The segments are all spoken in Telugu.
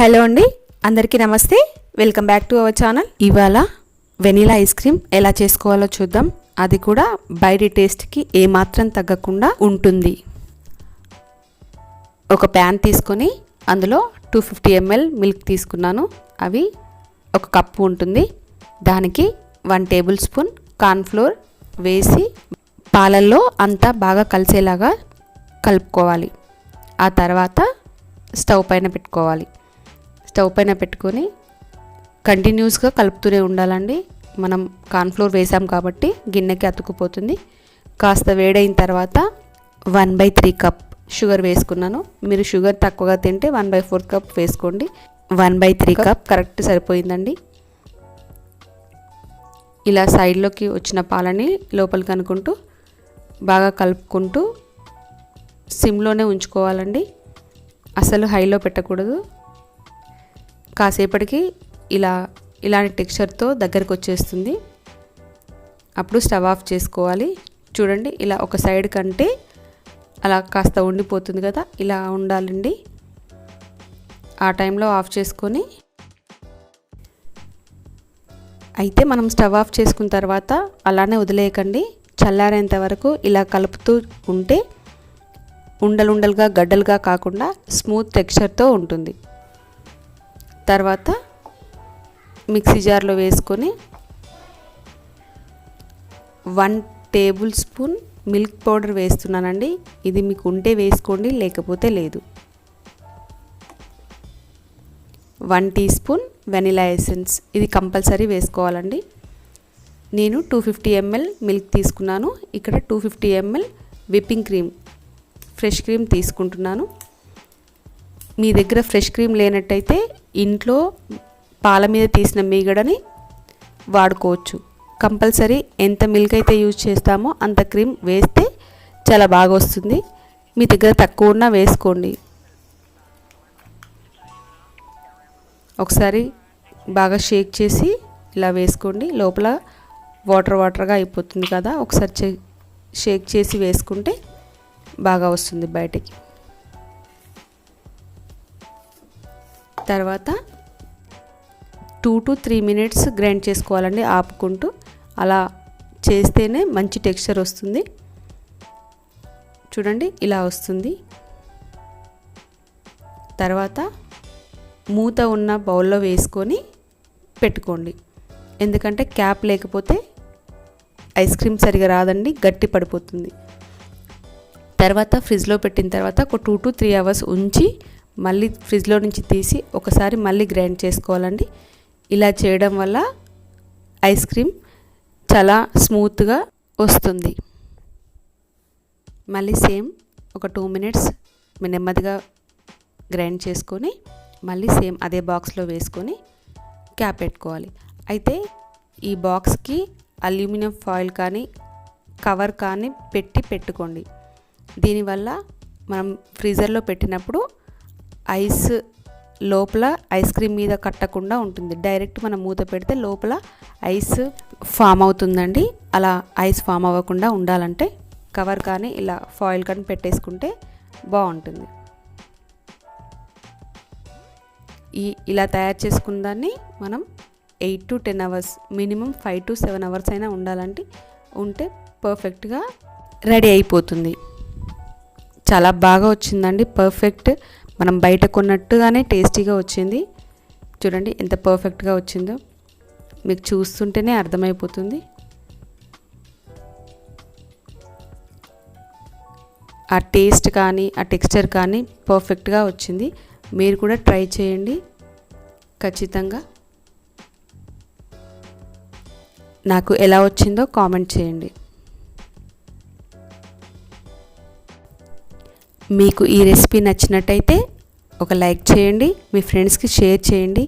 హలో అండి, అందరికీ నమస్తే. Welcome back to our channel. ఇవాళ వెనీలా ఐస్ క్రీమ్ ఎలా చేసుకోవాలో చూద్దాం. అది కూడా బయటి టేస్ట్కి ఏమాత్రం తగ్గకుండా ఉంటుంది. ఒక ప్యాన్ తీసుకొని అందులో 250 ml మిల్క్ తీసుకున్నాను. అవి ఒక కప్పు ఉంటుంది. దానికి 1 టేబుల్ స్పూన్ కార్న్ఫ్లోర్ వేసి పాలల్లో అంతా బాగా కలిసేలాగా కలుపుకోవాలి. ఆ తర్వాత స్టవ్ పైన పెట్టుకోవాలి. స్టవ్ పైన పెట్టుకొని కంటిన్యూస్గా కలుపుతూనే ఉండాలండి. మనం కార్న్ఫ్లోర్ వేసాం కాబట్టి గిన్నెకి అతుక్కుపోతుంది. కాస్త వేడైన తర్వాత 1/3 కప్ షుగర్ వేసుకున్నాను. మీరు షుగర్ తక్కువగా తింటే 1/4 కప్ వేసుకోండి. 1/3 కప్ కరెక్ట్ సరిపోయిందండి. ఇలా సైడ్లోకి వచ్చిన పాలని లోపలికి అనుకుంటూ బాగా కలుపుకుంటూ సిమ్లోనే ఉంచుకోవాలండి. అసలు హైలో పెట్టకూడదు. కాసేపటికి ఇలాంటి టెక్స్చర్తో దగ్గరికి వచ్చేస్తుంది. అప్పుడు స్టవ్ ఆఫ్ చేసుకోవాలి. చూడండి, ఇలా ఒక సైడ్ కంటే అలా కాస్త ఉండిపోతుంది కదా, ఇలా ఉండాలండి. ఆ టైంలో ఆఫ్ చేసుకొని అయితే మనం స్టవ్ ఆఫ్ చేసుకున్న తర్వాత అలానే వదిలేయకండి. చల్లారేంత వరకు ఇలా కలుపుతూ ఉంటే ఉండలుండలుగా గడ్డలుగా కాకుండా స్మూత్ టెక్స్చర్తో ఉంటుంది. తర్వాత మిక్సీ జార్లో వేసుకొని 1 టేబుల్ స్పూన్ మిల్క్ పౌడర్ వేస్తున్నానండి. ఇది మీకు ఉంటే వేసుకోండి, లేకపోతే లేదు. 1 టీ స్పూన్ వెనిలా ఎసెన్స్, ఇది కంపల్సరీ వేసుకోవాలండి. నేను 250 ml మిల్క్ తీసుకున్నాను. ఇక్కడ 250 ml whipping cream, fresh cream తీసుకుంటున్నాను. మీ దగ్గర ఫ్రెష్ క్రీమ్ లేనట్టయితే ఇంట్లో పాల మీద తీసిన మీగడని వాడుకోవచ్చు. కంపల్సరీ ఎంత మిల్క్ అయితే యూజ్ చేస్తామో అంత క్రీమ్ వేస్తే చాలా బాగా వస్తుంది. మీ దగ్గర తక్కువ ఉన్నా వేసుకోండి. ఒకసారి బాగా షేక్ చేసి ఇలా వేసుకోండి. లోపల వాటర్గా అయిపోతుంది కదా, ఒకసారి షేక్ చేసి వేసుకుంటే బాగా వస్తుంది బయటికి. తర్వాత 2 to 3 minutes గ్రైండ్ చేసుకోవాలండి ఆపుకుంటూ. అలా చేస్తేనే మంచి టెక్స్చర్ వస్తుంది. చూడండి, ఇలా వస్తుంది. తర్వాత మూత ఉన్న బౌల్లో వేసుకొని పెట్టుకోండి. ఎందుకంటే క్యాప్ లేకపోతే ఐస్ క్రీమ్ సరిగా రాదండి, గట్టి పడిపోతుంది. తర్వాత ఫ్రిడ్జ్లో పెట్టిన తర్వాత ఒక 2 to 3 hours ఉంచి మళ్ళీ ఫ్రిడ్జ్లో నుంచి తీసి ఒకసారి మళ్ళీ గ్రైండ్ చేసుకోవాలండి. ఇలా చేయడం వల్ల ఐస్ క్రీమ్ చాలా స్మూత్గా వస్తుంది. మళ్ళీ సేమ్ ఒక 2 minutes నెమ్మదిగా గ్రైండ్ చేసుకొని మళ్ళీ సేమ్ అదే బాక్స్లో వేసుకొని క్యాప్ పెట్టుకోవాలి. అయితే ఈ బాక్స్కి అల్యూమినియం ఫాయిల్ కానీ కవర్ కానీ పెట్టుకోండి. దీనివల్ల మనం ఫ్రీజర్లో పెట్టినప్పుడు ఐస్ లోపల ఐస్ క్రీమ్ మీద కట్టకుండా ఉంటుంది. డైరెక్ట్ మనం మూత పెడితే లోపల ఐస్ ఫామ్ అవుతుందండి. అలా ఐస్ ఫామ్ అవ్వకుండా ఉండాలంటే కవర్ కానీ ఇలా ఫాయిల్ కానీ పెట్టేసుకుంటే బాగుంటుంది. ఇలా తయారు చేసుకున్న దాన్ని మనం 8 to 10 hours, minimum 5 to 7 hours అయినా ఉంటే పర్ఫెక్ట్గా రెడీ అయిపోతుంది. చాలా బాగా వచ్చిందండి, పర్ఫెక్ట్. మనం బయట కొన్నట్టుగానే టేస్టీగా వచ్చింది. చూడండి ఎంత పర్ఫెక్ట్గా వచ్చిందో, మీకు చూస్తుంటేనే అర్థమైపోతుంది. ఆ టేస్ట్ కానీ ఆ టెక్స్చర్ కానీ పర్ఫెక్ట్గా వచ్చింది. మీరు కూడా ట్రై చేయండి ఖచ్చితంగా. నాకు ఎలా వచ్చిందో కామెంట్ చేయండి. మీకు ఈ రెసిపీ నచ్చినట్టయితే ఒక లైక్ చేయండి, మీ ఫ్రెండ్స్కి షేర్ చేయండి,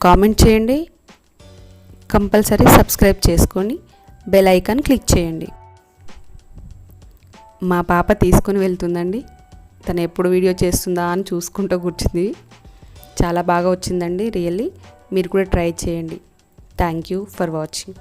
కామెంట్ చేయండి. కంపల్సరీ సబ్స్క్రైబ్ చేసుకొని బెల్ ఐకాన్ క్లిక్ చేయండి. మా పాప తీసుకొని వెళ్తుందండి. తను ఎప్పుడు వీడియో చేస్తుందా అని చూసుకుంటూ కూర్చుంది. చాలా బాగా వచ్చిందండి రియల్లీ. మీరు కూడా ట్రై చేయండి. Thank you for watching.